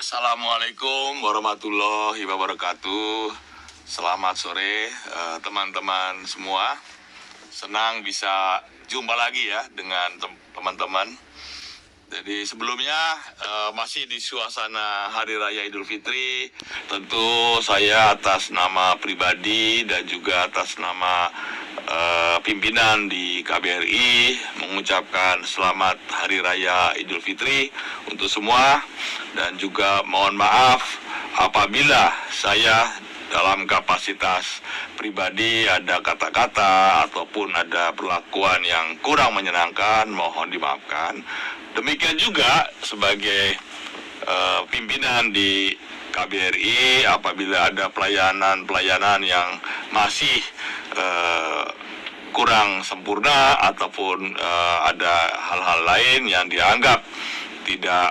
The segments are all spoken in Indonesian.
Assalamualaikum warahmatullahi wabarakatuh. Selamat sore teman-teman semua. Senang bisa jumpa lagi ya dengan teman-teman. Jadi sebelumnya masih di suasana Hari Raya Idul Fitri. Tentu saya atas nama pribadi dan juga atas nama pimpinan di KBRI mengucapkan selamat Hari Raya Idul Fitri untuk semua, dan juga mohon maaf apabila saya dalam kapasitas pribadi ada kata-kata ataupun ada perlakuan yang kurang menyenangkan, mohon dimaafkan. Demikian juga sebagai pimpinan di KBRI, apabila ada pelayanan yang masih kurang sempurna ataupun ada hal-hal lain yang dianggap tidak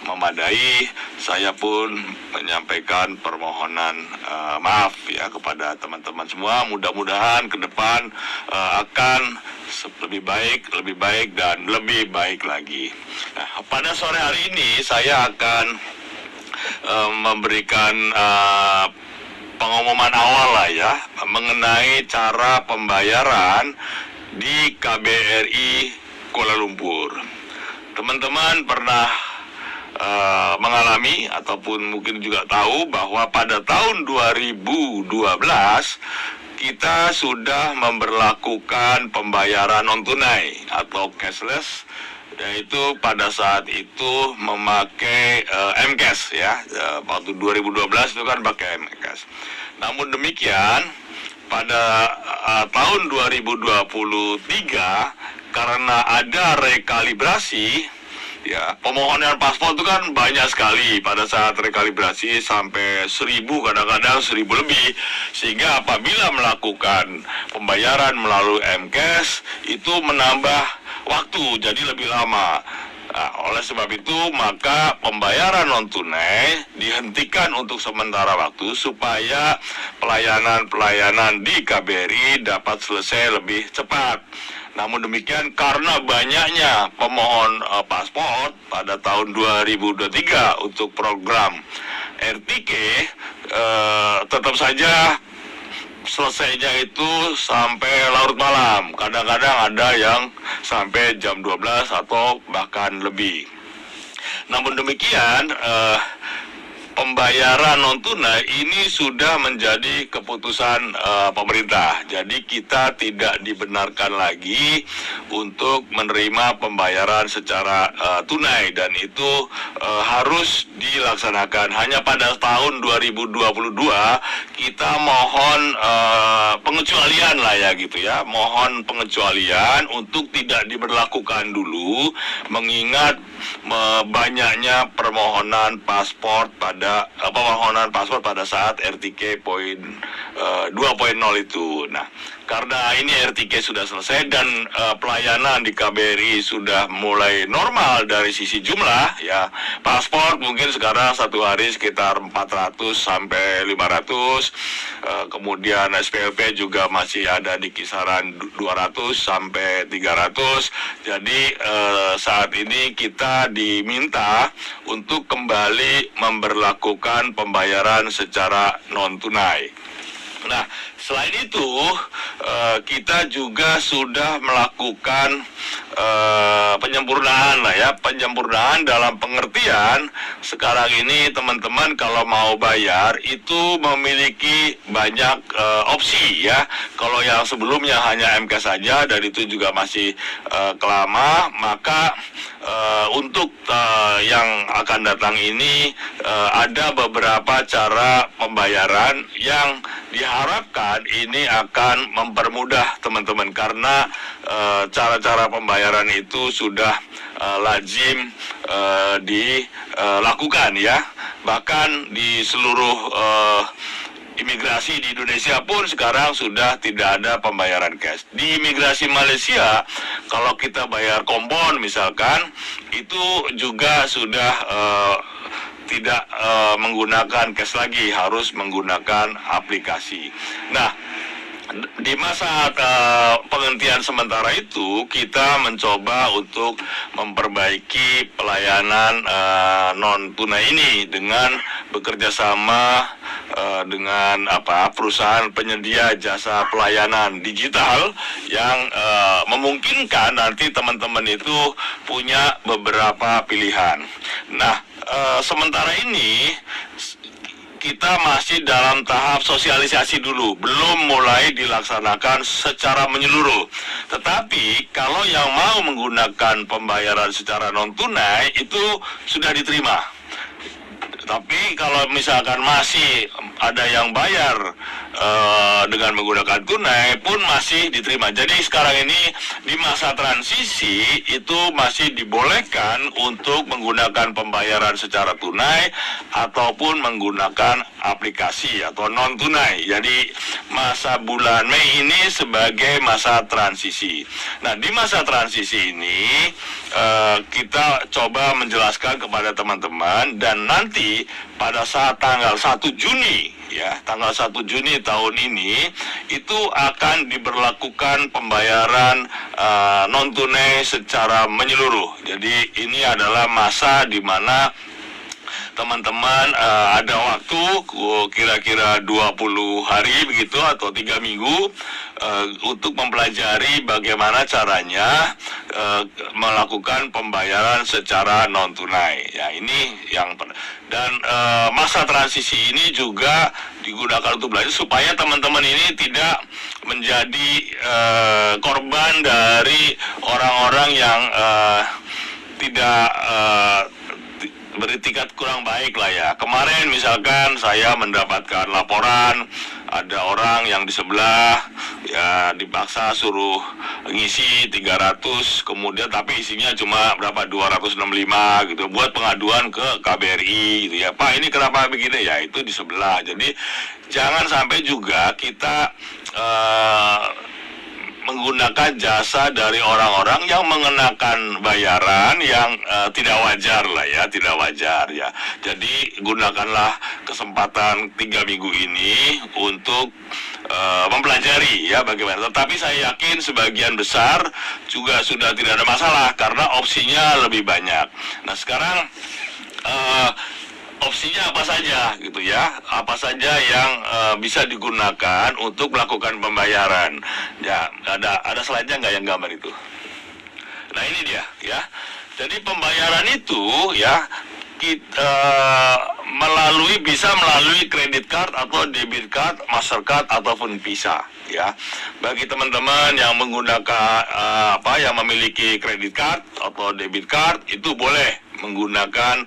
memadai, saya pun menyampaikan permohonan maaf ya kepada teman-teman semua. Mudah-mudahan ke depan akan lebih baik dan lebih baik lagi. Nah, pada sore hari ini saya akan memberikan pengumuman awal lah ya mengenai cara pembayaran di KBRI Kuala Lumpur. Teman-teman pernah mengalami ataupun mungkin juga tahu bahwa pada tahun 2012 kita sudah memberlakukan pembayaran non tunai atau cashless, yaitu pada saat itu memakai M-Cash ya. Waktu 2012 itu kan pakai M-Cash. Namun demikian pada tahun 2023 karena ada rekalibrasi ya, pemohonan paspor itu kan banyak sekali pada saat rekalibrasi, sampai 1.000, kadang-kadang 1.000 lebih, sehingga apabila melakukan pembayaran melalui M-Cash itu menambah waktu jadi lebih lama. Nah, oleh sebab itu maka pembayaran non tunai dihentikan untuk sementara waktu supaya pelayanan di KBRI dapat selesai lebih cepat. Namun demikian karena banyaknya pemohon paspor pada tahun 2023 untuk program RTK, tetap saja selesainya itu sampai larut malam. Kadang-kadang ada yang sampai jam 12 atau bahkan lebih. Namun demikian pembayaran non tunai ini sudah menjadi keputusan pemerintah. Jadi kita tidak dibenarkan lagi untuk menerima pembayaran secara tunai, dan itu harus dilaksanakan. Hanya pada tahun 2022 kita mohon pengecualian lah ya gitu ya. Mohon pengecualian untuk tidak diberlakukan dulu, mengingat banyaknya permohonan paspor pada saat RTK 2.0 itu. Nah, karena ini RTK sudah selesai dan pelayanan di KBRI sudah mulai normal dari sisi jumlah ya. Paspor mungkin sekarang satu hari sekitar 400 sampai 500. Kemudian SPLP juga masih ada di kisaran 200 sampai 300. Jadi saat ini kita diminta untuk kembali memberlakukan pembayaran secara non tunai. Nah, selain itu kita juga sudah melakukan penyempurnaan lah ya. Penyempurnaan dalam pengertian sekarang ini teman-teman kalau mau bayar itu memiliki banyak opsi ya. Kalau yang sebelumnya hanya M-Cash saja dan itu juga masih kelama, maka untuk yang akan datang ini ada beberapa cara pembayaran yang diharapkan ini akan mempermudah teman-teman, karena cara-cara pembayaran itu sudah lazim dilakukan ya. Bahkan di seluruh imigrasi di Indonesia pun sekarang sudah tidak ada pembayaran cash. Di imigrasi Malaysia, kalau kita bayar kompon misalkan, itu juga sudah tidak menggunakan cash lagi, harus menggunakan aplikasi. Nah, Di masa penghentian sementara itu, kita mencoba untuk memperbaiki pelayanan non tunai ini dengan bekerja sama dengan perusahaan penyedia jasa pelayanan digital yang memungkinkan nanti teman-teman itu punya beberapa pilihan. Nah, sementara ini kita masih dalam tahap sosialisasi dulu, belum mulai dilaksanakan secara menyeluruh. Tetapi kalau yang mau menggunakan pembayaran secara non tunai itu sudah diterima. Tapi kalau misalkan masih ada yang bayar dengan menggunakan tunai pun masih diterima. Jadi sekarang ini di masa transisi itu masih dibolehkan untuk menggunakan pembayaran secara tunai ataupun menggunakan aplikasi atau non tunai. Jadi masa bulan Mei ini sebagai masa transisi. Nah, di masa transisi ini kita coba menjelaskan kepada teman-teman, dan nanti pada saat tanggal 1 Juni ya, tanggal 1 Juni tahun ini itu akan diberlakukan pembayaran non tunai secara menyeluruh. Jadi ini adalah masa di mana teman-teman ada waktu kira-kira 20 hari begitu atau 3 minggu untuk mempelajari bagaimana caranya melakukan pembayaran secara non tunai. Ya, ini yang dan masa transisi ini juga digunakan untuk belajar supaya teman-teman ini tidak menjadi korban dari orang-orang yang tidak beretikat kurang baik lah ya. Kemarin misalkan saya mendapatkan laporan ada orang yang di sebelah ya dipaksa suruh ngisi 300, kemudian tapi isinya cuma berapa 265 gitu, buat pengaduan ke KBRI gitu ya. Pak, ini kenapa begini? Ya itu di sebelah. Jadi jangan sampai juga kita menggunakan jasa dari orang-orang yang mengenakan bayaran yang tidak wajar lah ya, tidak wajar ya. Jadi gunakanlah kesempatan 3 minggu ini untuk mempelajari ya bagaimana. Tetapi saya yakin sebagian besar juga sudah tidak ada masalah karena opsinya lebih banyak. Nah sekarang opsinya apa saja gitu ya, apa saja yang bisa digunakan untuk melakukan pembayaran. Ya, ada slide-nya nggak yang gambar itu? Nah ini dia ya. Jadi pembayaran itu ya kita bisa melalui kredit card atau debit card, Mastercard ataupun Visa ya. Bagi teman-teman yang menggunakan yang memiliki kredit card atau debit card itu boleh menggunakan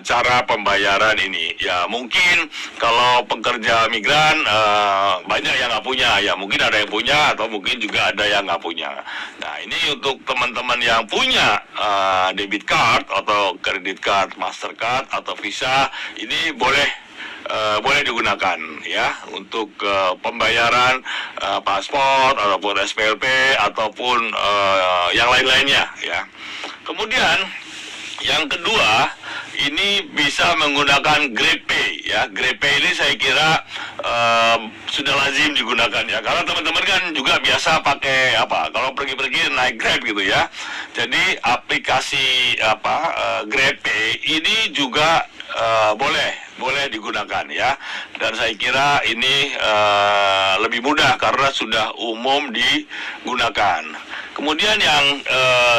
cara pembayaran ini. Ya mungkin kalau pekerja migran banyak yang nggak punya, ya mungkin ada yang punya atau mungkin juga ada yang nggak punya. Nah ini untuk teman-teman yang punya debit card atau kredit card, Mastercard atau Visa, ini boleh digunakan ya untuk pembayaran paspor ataupun SPLP ataupun yang lain-lainnya ya. Kemudian yang kedua, ini bisa menggunakan GrabPay ya. GrabPay ini saya kira sudah lazim digunakan ya. Karena teman-teman kan juga biasa pakai kalau pergi-pergi naik Grab gitu ya. Jadi aplikasi GrabPay ini juga boleh digunakan ya. Dan saya kira ini lebih mudah karena sudah umum digunakan. Kemudian yang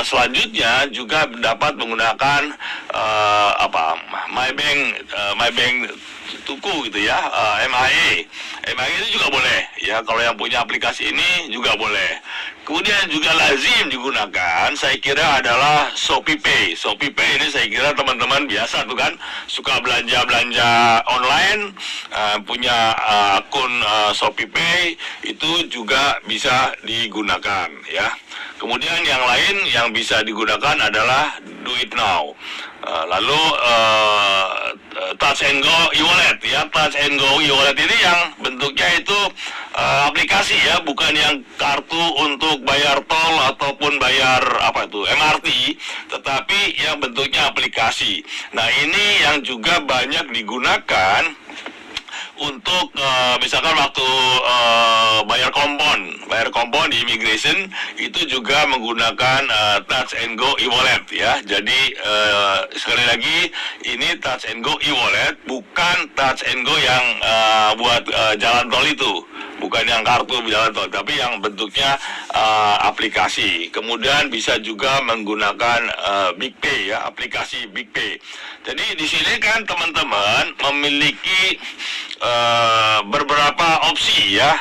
selanjutnya juga dapat menggunakan MyBank Tuku gitu ya, MIA itu juga boleh ya. Kalau yang punya aplikasi ini juga boleh. Kemudian juga lazim digunakan saya kira adalah ShopeePay. ShopeePay ini saya kira teman-teman biasa tuh kan suka belanja online, punya akun ShopeePay itu juga bisa digunakan ya. Kemudian yang lain yang bisa digunakan adalah Do It Now. Lalu Touch and Go e-wallet ya. Touch and Go e-wallet ini yang bentuknya itu aplikasi ya, bukan yang kartu untuk bayar tol ataupun bayar MRT, tetapi yang bentuknya aplikasi. Nah ini yang juga banyak digunakan untuk misalkan waktu bayar kompon di immigration itu juga menggunakan touch and go e-wallet ya. Jadi sekali lagi ini touch and go e-wallet, bukan touch and go yang buat jalan tol itu, bukan yang kartu jalan tol, tapi yang bentuknya aplikasi. Kemudian bisa juga menggunakan BigPay ya, aplikasi BigPay. Jadi di sini kan teman-teman memiliki beberapa opsi ya.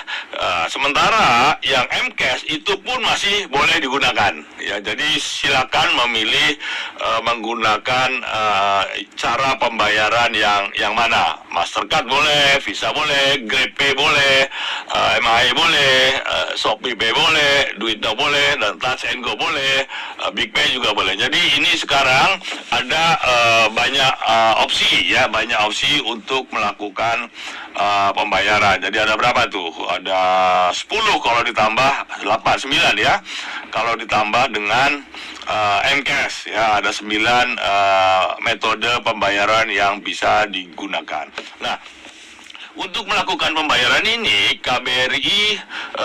Sementara yang M-Cash itu pun masih boleh digunakan ya. Jadi silakan memilih menggunakan cara pembayaran yang mana. Mastercard boleh, Visa boleh, GrabPay boleh, MAE boleh, ShopeePay boleh, Duitno boleh, dan Touch and Go boleh, BigPay juga boleh. Jadi ini sekarang ada banyak opsi ya, banyak opsi untuk melakukan pembayaran. Jadi ada berapa tuh? Ada 10 kalau ditambah 8, 9 ya. Kalau ditambah dengan M-Cash ya, ada 9 metode pembayaran yang bisa digunakan. Nah, untuk melakukan pembayaran ini, KBRI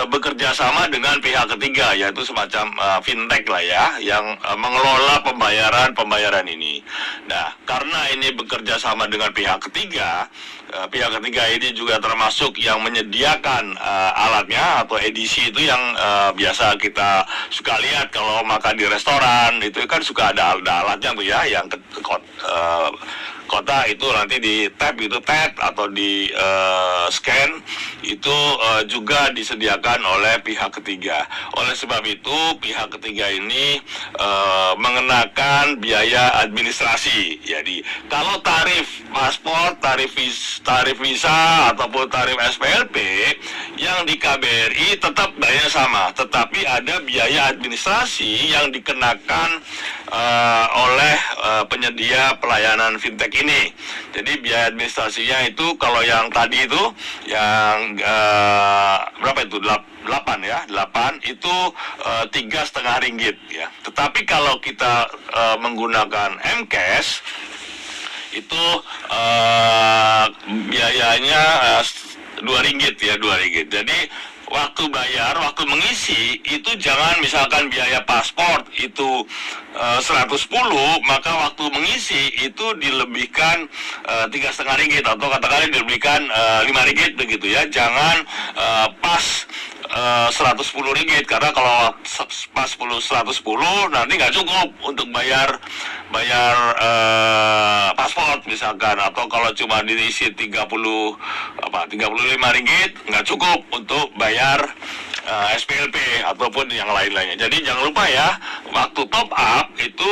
bekerja sama dengan pihak ketiga, yaitu semacam fintech lah ya, yang mengelola pembayaran ini. Nah, karena ini bekerja sama dengan pihak ketiga ini juga termasuk yang menyediakan alatnya atau edisi itu yang biasa kita suka lihat kalau makan di restoran, itu kan suka ada alatnya tuh ya, yang kota itu nanti di tap atau di scan itu juga disediakan oleh pihak ketiga. Oleh sebab itu pihak ketiga ini mengenakan biaya administrasi. Jadi kalau tarif paspor, tarif visa ataupun tarif SPLP yang di KBRI tetap bayarnya sama, tetapi ada biaya administrasi yang dikenakan oleh penyedia pelayanan fintech ini. Jadi biaya administrasinya itu kalau yang tadi itu yang berapa itu 8 ya, 8 itu 3,5 ringgit ya. Tetapi kalau kita menggunakan M-Cash itu biayanya 2 ringgit ya, 2 ringgit. Jadi waktu bayar, waktu mengisi itu jangan misalkan biaya paspor itu 110, maka waktu mengisi itu dilebihkan 3,5 ringgit atau katakanlah dilebihkan 5 ringgit begitu ya. Jangan pas 110 ringgit, karena kalau pas 110 nanti nggak cukup untuk bayar paspor misalkan, atau kalau cuma diisi 35 ringgit nggak cukup untuk bayar SPLP ataupun yang lain-lainnya. Jadi jangan lupa ya, waktu top up itu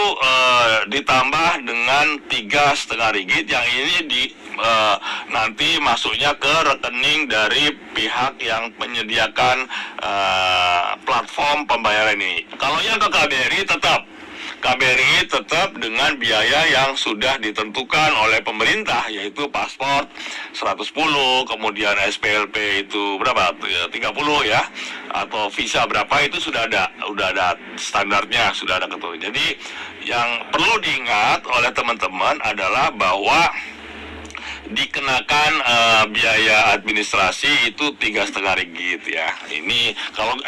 ditambah dengan 3,5 ringgit yang ini nanti masuknya ke rekening dari pihak yang menyediakan platform pembayaran ini. Kalau yang ke KBRI tetap dengan biaya yang sudah ditentukan oleh pemerintah, yaitu paspor 110, kemudian SPLP itu berapa? 30 ya, atau visa berapa itu sudah ada standarnya, sudah ada ketentuan. Jadi yang perlu diingat oleh teman-teman adalah bahwa dikenakan biaya administrasi itu 3,5 ringgit ya. Ini kalau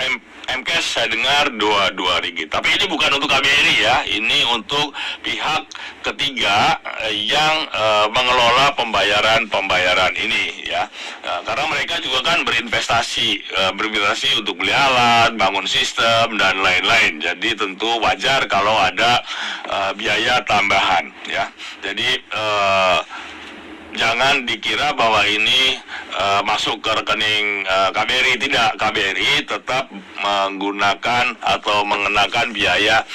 M-Cash saya dengar 2 ringgit. Tapi ini bukan untuk KBRI ya, ini untuk pihak ketiga yang mengelola pembayaran ini ya. Karena mereka juga kan berinvestasi untuk beli alat, bangun sistem dan lain-lain. Jadi tentu wajar kalau ada biaya tambahan ya. Jadi jangan dikira bahwa ini masuk ke rekening KBRI. Tidak, KBRI tetap menggunakan atau mengenakan biaya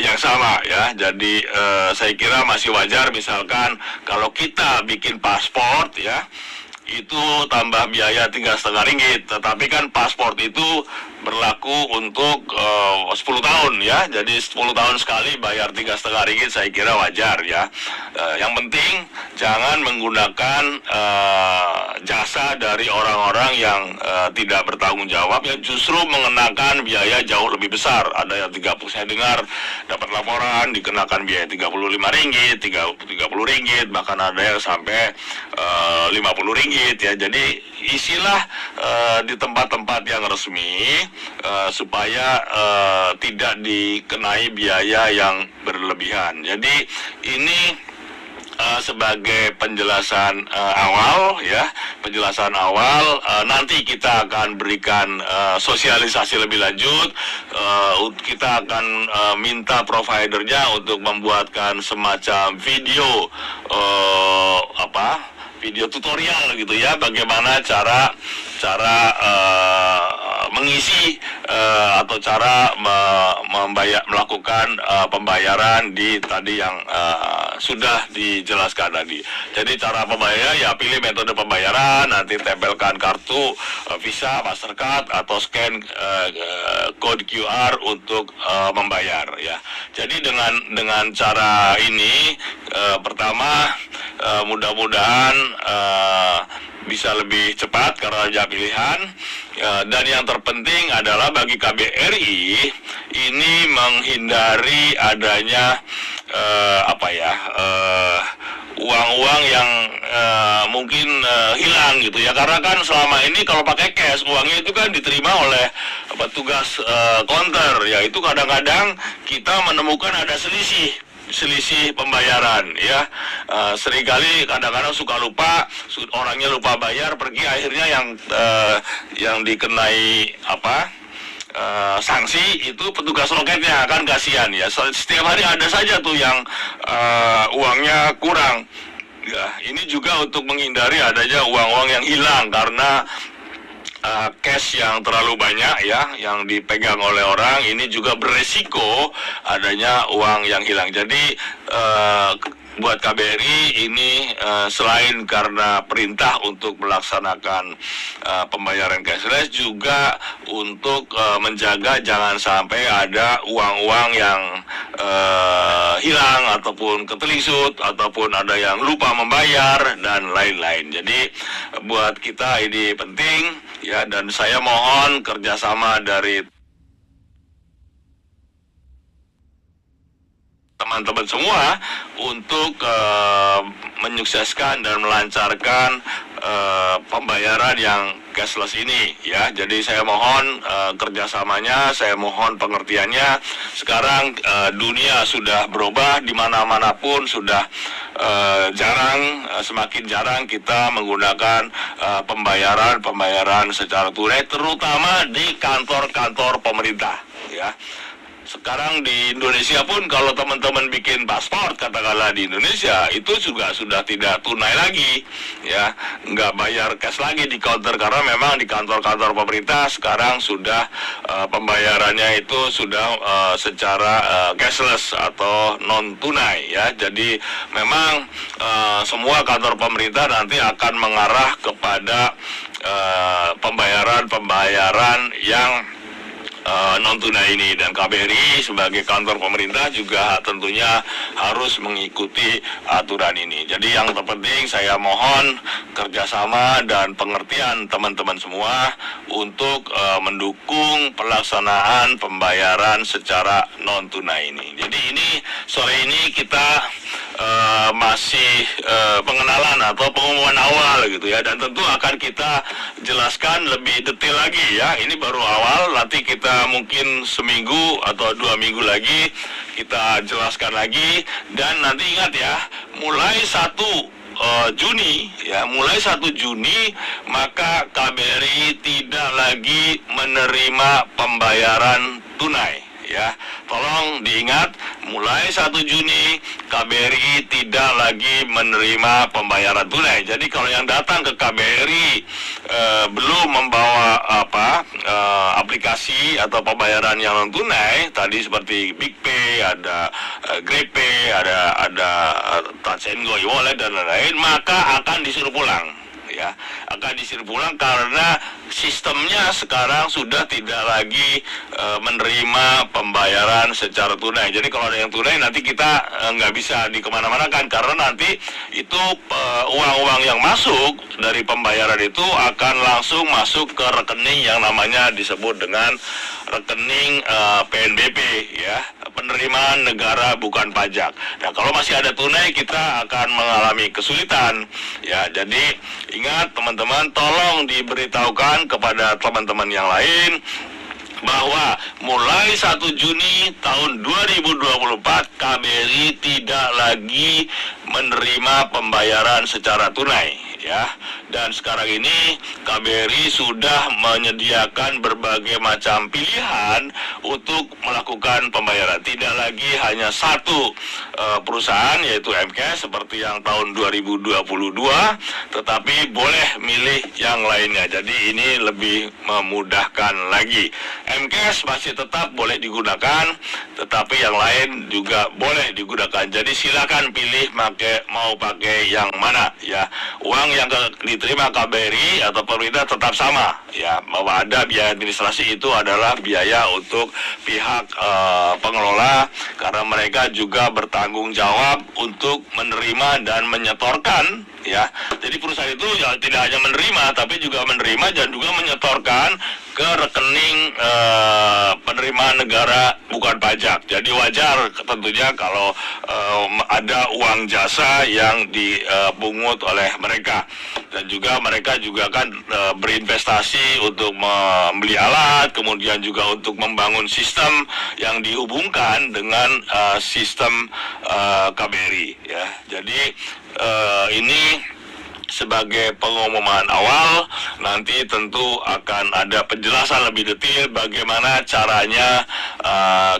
yang sama ya. Jadi saya kira masih wajar misalkan kalau kita bikin paspor ya, itu tambah biaya 3,5 ringgit. Tetapi kan paspor itu berlaku untuk 10 tahun ya. Jadi 10 tahun sekali bayar 3,5 ringgit saya kira wajar ya. Yang penting jangan menggunakan jasa dari orang-orang yang tidak bertanggung jawab, yang justru mengenakan biaya jauh lebih besar. Ada yang 30, saya dengar dapat laporan dikenakan biaya Rp35, Rp30, bahkan ada yang sampai Rp50 ya. Jadi isilah di tempat-tempat yang resmi supaya tidak dikenai biaya yang berlebihan. Jadi ini sebagai penjelasan awal ya, penjelasan awal. Nanti kita akan berikan sosialisasi lebih lanjut. Kita akan minta providernya untuk membuatkan semacam video video tutorial gitu ya, bagaimana cara mengisi atau cara melakukan pembayaran di tadi yang sudah dijelaskan tadi. Jadi cara pembayar ya, pilih metode pembayaran, nanti tempelkan kartu Visa, Mastercard atau scan kode QR untuk membayar ya. Jadi dengan cara ini pertama mudah-mudahan bisa lebih cepat karena ada pilihan, dan yang terpenting adalah bagi KBRI ini menghindari adanya uang-uang yang mungkin hilang gitu ya, karena kan selama ini kalau pakai cash uangnya itu kan diterima oleh petugas counter ya, itu kadang-kadang kita menemukan ada selisih pembayaran ya. Seringkali kadang-kadang suka lupa, orangnya lupa bayar, pergi, akhirnya yang dikenai sanksi itu petugas loketnya, kan kasihan ya. Setiap hari ada saja tuh yang uangnya kurang ya. Ini juga untuk menghindari adanya uang-uang yang hilang karena cash yang terlalu banyak ya, yang dipegang oleh orang, ini juga beresiko adanya uang yang hilang. Jadi buat KBRI ini selain karena perintah untuk melaksanakan pembayaran cashless, juga untuk menjaga jangan sampai ada uang-uang yang hilang ataupun ketelisut ataupun ada yang lupa membayar dan lain-lain. Jadi buat kita ini penting ya, dan saya mohon kerjasama dari teman-teman semua untuk menyukseskan dan melancarkan pembayaran yang cashless ini ya. Jadi saya mohon kerjasamanya, saya mohon pengertiannya. Sekarang dunia sudah berubah, di mana-mana pun sudah semakin jarang kita menggunakan pembayaran secara tunai, terutama di kantor-kantor pemerintah ya. Sekarang di Indonesia pun kalau teman-teman bikin paspor katakanlah di Indonesia, itu juga sudah tidak tunai lagi ya, nggak bayar cash lagi di counter, karena memang di kantor-kantor pemerintah sekarang sudah pembayarannya itu sudah secara cashless atau non tunai ya. Jadi memang semua kantor pemerintah nanti akan mengarah kepada pembayaran yang non tunai ini, dan KBRI sebagai kantor pemerintah juga tentunya harus mengikuti aturan ini. Jadi yang terpenting saya mohon kerjasama dan pengertian teman-teman semua untuk mendukung pelaksanaan pembayaran secara non tunai ini. Jadi ini sore ini kita masih pengenalan atau pengumuman awal gitu ya, dan tentu akan kita jelaskan lebih detail lagi ya. Ini baru awal, nanti kita mungkin seminggu atau 2 minggu lagi kita jelaskan lagi. Dan nanti ingat ya, mulai 1 Juni ya, mulai 1 Juni maka KBRI tidak lagi menerima pembayaran tunai ya. Tolong diingat, mulai 1 Juni KBRI tidak lagi menerima pembayaran tunai. Jadi kalau yang datang ke KBRI belum membawa aplikasi atau pembayaran yang non tunai tadi seperti BigPay, ada GrabPay, ada Touch and Go e-wallet dan lain-lain, maka akan disuruh pulang ya, akan disuruh pulang karena sistemnya sekarang sudah tidak lagi menerima pembayaran secara tunai. Jadi kalau ada yang tunai nanti kita nggak bisa di kemana-mana kan, karena nanti itu uang-uang yang masuk dari pembayaran itu akan langsung masuk ke rekening yang namanya disebut dengan rekening PNBP, ya, penerimaan negara bukan pajak. Nah, kalau masih ada tunai kita akan mengalami kesulitan, ya. Jadi ingat teman-teman, tolong diberitahukan kepada teman-teman yang lain bahwa mulai 1 Juni tahun 2024 KBRI tidak lagi menerima pembayaran secara tunai, ya. Dan sekarang ini KBRI sudah menyediakan berbagai macam pilihan untuk melakukan pembayaran. Tidak lagi hanya satu perusahaan yaitu MCAS seperti yang tahun 2022, tetapi boleh milih yang lainnya. Jadi ini lebih memudahkan lagi. MCAS masih tetap boleh digunakan, tetapi yang lain juga boleh digunakan. Jadi silakan pilih mau pakai yang mana, ya. Uang yang diterima KBRI atau pemerintah tetap sama, ya, bahwa ada biaya administrasi itu adalah biaya untuk pihak pengelola, karena mereka juga bertanggung jawab untuk menerima dan menyetorkan, ya. Jadi perusahaan itu ya tidak hanya menerima tapi juga menerima dan juga menyetorkan ke rekening penerimaan negara bukan pajak. Jadi wajar tentunya kalau ada uang jasa yang dipungut oleh mereka. Dan juga mereka juga kan berinvestasi untuk membeli alat, kemudian juga untuk membangun sistem yang dihubungkan dengan sistem KBRI, ya. Jadi ini sebagai pengumuman awal, nanti tentu akan ada penjelasan lebih detail bagaimana caranya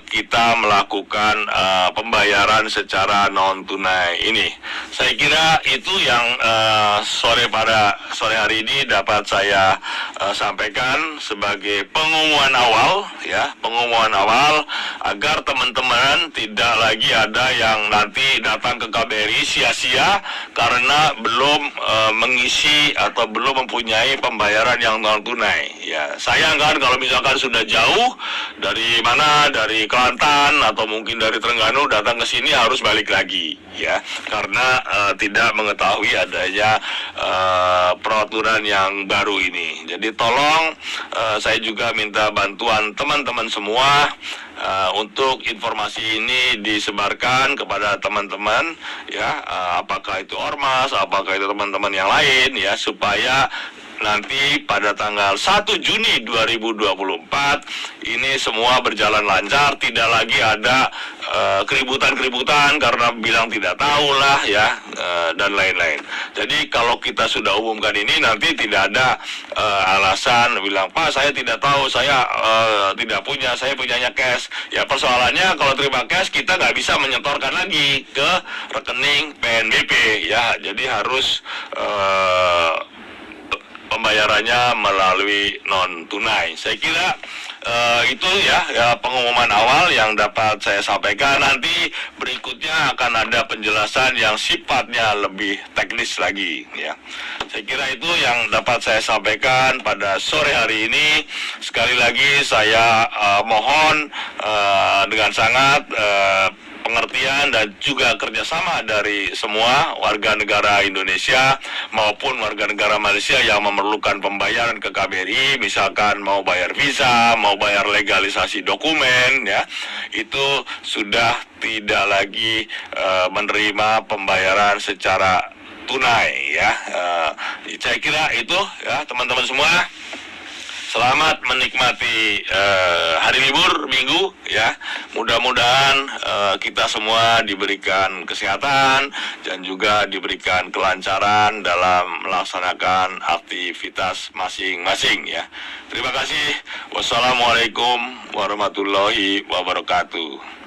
kita melakukan pembayaran secara non tunai ini. Saya kira itu yang sore hari ini dapat saya sampaikan sebagai pengumuman awal, ya, pengumuman awal agar teman-teman tidak lagi ada yang nanti datang ke KBRI sia-sia karena belum mengisi atau belum mempunyai pembayaran yang non tunai, ya. Sayang kan kalau misalkan sudah jauh dari mana, dari Kelantan atau mungkin dari Terengganu datang ke sini harus balik lagi, ya, karena tidak mengetahui adanya peraturan yang baru ini. Jadi tolong saya juga minta bantuan teman-teman semua untuk informasi ini disebarkan kepada teman-teman, ya, apakah itu ormas, apakah itu teman-teman yang lain, ya, supaya nanti pada tanggal 1 Juni 2024 ini semua berjalan lancar, tidak lagi ada keributan-keributan karena bilang tidak tahu lah, ya, dan lain-lain. Jadi kalau kita sudah umumkan ini nanti tidak ada alasan bilang, Pak saya tidak tahu, saya tidak punya, saya punyanya cash. Ya persoalannya kalau terima cash kita nggak bisa menyetorkan lagi ke rekening PNBP, ya. Jadi harus pembayarannya melalui non tunai. Saya kira itu ya pengumuman awal yang dapat saya sampaikan. Nanti berikutnya akan ada penjelasan yang sifatnya lebih teknis lagi, ya. Saya kira itu yang dapat saya sampaikan pada sore hari ini. Sekali lagi saya mohon dengan sangat pengertian dan juga kerjasama dari semua warga negara Indonesia maupun warga negara Malaysia yang memerlukan pembayaran ke KBRI, misalkan mau bayar visa, mau bayar legalisasi dokumen, ya, itu sudah tidak lagi menerima pembayaran secara tunai, ya. Saya kira itu, ya, teman-teman semua. Selamat menikmati hari libur Minggu, ya. Mudah-mudahan kita semua diberikan kesehatan dan juga diberikan kelancaran dalam melaksanakan aktivitas masing-masing, ya. Terima kasih. Wassalamualaikum warahmatullahi wabarakatuh.